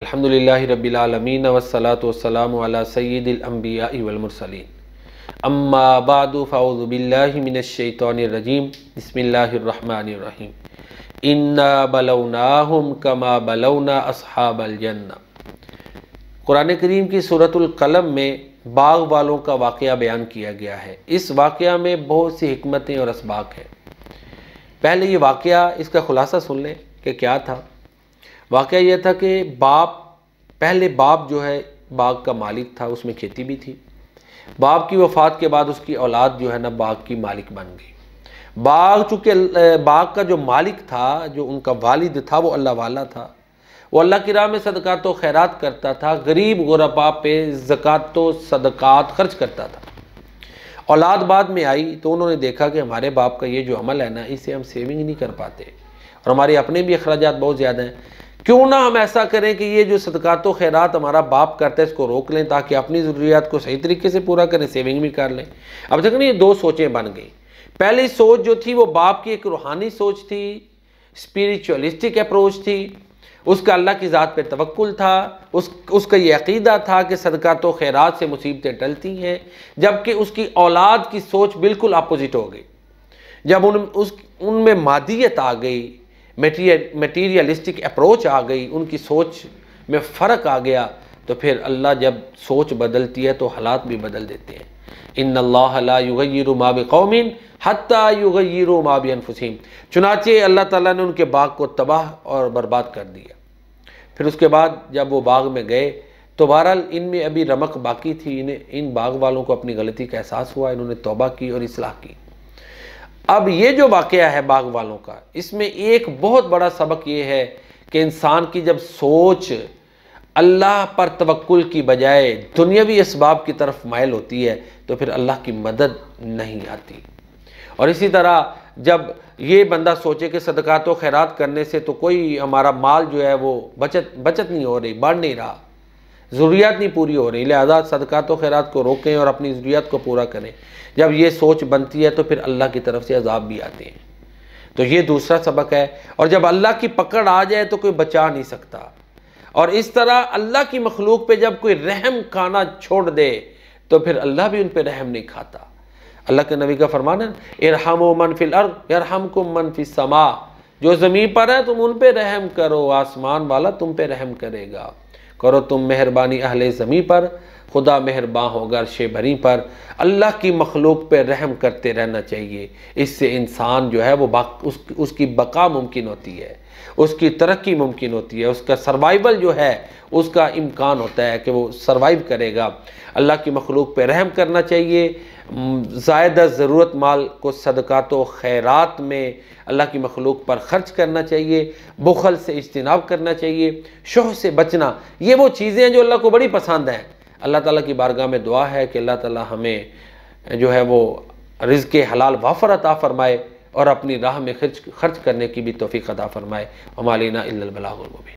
अल्हम्दुलिल्लाहि रब्बिल आलमीन वस्सलातु वस्सलामु अला सय्यिदिल अंबियाइ वल मुरसलीन अम्मा बादु फ़अऊज़ु बिल्लाहि मिनश शैतानिर रजीम बिस्मिल्लाहिर रहमानिर रहीम इन्ना बलौनाहुम कमा बलौना अस्हाबल जन्नह। कुरान करीम की सूरतुल कलम में बाग वालों का वाक़या बयान किया गया है। इस वाक़या में बहुत सी हिकमतें और असबाक हैं। पहले ये वाक़या, इसका खुलासा सुन लें कि क्या था। वाक़या यह था कि पहले बाप जो है बाग का मालिक था, उसमें खेती भी थी। बाप की वफ़ात के बाद उसकी औलाद जो है ना बाग की मालिक बन गई। चूँकि बाग का जो मालिक था, जो उनका वालिद था, वो अल्लाह वाला था। वो अल्लाह की राह में सदक़ात व खैरात करता था, गरीब गुरबा पे ज़कात व सदक़ात खर्च करता था। औलाद बाद में आई तो उन्होंने देखा कि हमारे बाप का ये जो अमल है ना, इसे हम सेविंग नहीं कर पाते और हमारे अपने भी अखराजात बहुत ज़्यादा हैं। क्यों ना हम ऐसा करें कि ये जो सदक़ात व खैरात हमारा बाप करता है, इसको रोक लें ताकि अपनी ज़रूरियात को सही तरीके से पूरा करें, सेविंग भी कर लें। अब तक ये दो सोचें बन गई। पहली सोच जो थी वो बाप की एक रूहानी सोच थी, स्पिरिचुअलिस्टिक अप्रोच थी। उसका अल्लाह की ज़ात पे तवक्कुल था। उसका ये अक़ीदा था कि सदक़ात व खैरात से मुसीबतें टलती हैं। जबकि उसकी औलाद की सोच बिल्कुल अपोजिट हो गई। जब उनमें मादियत आ गई, मटीरियलिस्टिक अप्रोच आ गई, उनकी सोच में फ़र्क आ गया, तो फिर अल्लाह जब सोच बदलती है तो हालात भी बदल देते हैं। इन्नल्लाह ला युग़य्यिरु मा बिक़ौमिन हत्ता युग़य्यिरु मा बिअन्फुसिहिम। चुनाचे अल्लाह ताला ने उनके बाग को तबाह और बर्बाद कर दिया। फिर उसके बाद जब वो बाग में गए तो बहरहाल इनमें अभी रमक बाकी थी। इन बाग वालों को अपनी गलती का एहसास हुआ, इन्होंने तौबा की और इस्लाह की। अब ये जो वाक़या है बाग वालों का, इसमें एक बहुत बड़ा सबक ये है कि इंसान की जब सोच अल्लाह पर तवक्कुल की बजाय दुनियावी असबाब की तरफ माइल होती है तो फिर अल्लाह की मदद नहीं आती। और इसी तरह जब ये बंदा सोचे कि सदक़ात व खैरात करने से तो कोई हमारा माल जो है वो बचत नहीं हो रही, बढ़ नहीं रहा, ज़रूरियात नहीं पूरी हो रही, लिहाजा सदक़ात व खैरात को रोकें और अपनी ज़रूरियात को पूरा करें। जब ये सोच बनती है तो फिर अल्लाह की तरफ से अज़ाब भी आते हैं। तो ये दूसरा सबक है। और जब अल्लाह की पकड़ आ जाए तो कोई बचा नहीं सकता। और इस तरह अल्लाह की मखलूक पे जब कोई रहम खाना छोड़ दे तो फिर अल्लाह भी उन पर रहम नहीं खाता। अल्लाह के नबी का फरमान है, इरहमु मन फिल अर्द यरहमकुम मन फिस समा। जो ज़मीन पर है तुम उन पे रहम करो, आसमान वाला तुम पे रहम करेगा। करो तुम मेहरबानी अहले ज़मीन पर, खुदा मेहरबान होगा अर्शे भरी पर। अल्लाह की मखलूक पे रहम करते रहना चाहिए। इससे इंसान जो है वो उसकी बका मुमकिन होती है, उसकी तरक्की मुमकिन होती है, उसका सर्वाइवल जो है उसका इम्कान होता है कि वो सर्वाइव करेगा। अल्लाह की मखलूक पे रहम करना चाहिए। ज़्यादा ज़रूरत माल को सदक़ात व खैरात में अल्लाह की मखलूक पर ख़र्च करना चाहिए। बुखल से इज्तिनाब करना चाहिए, शुह से बचना। ये वो चीज़ें हैं जो अल्लाह को बड़ी पसंद हैं। अल्लाह ताला की बारगाह में दुआ है कि अल्लाह ताला हमें जो है वो रिज़्क़ हलाल वाफ़र अता फ़रमाए और अपनी राह में खर्च करने की भी तौफ़ीक़ अता फ़रमाए। वमा अलैना इल्लल बलागुल मुबीन।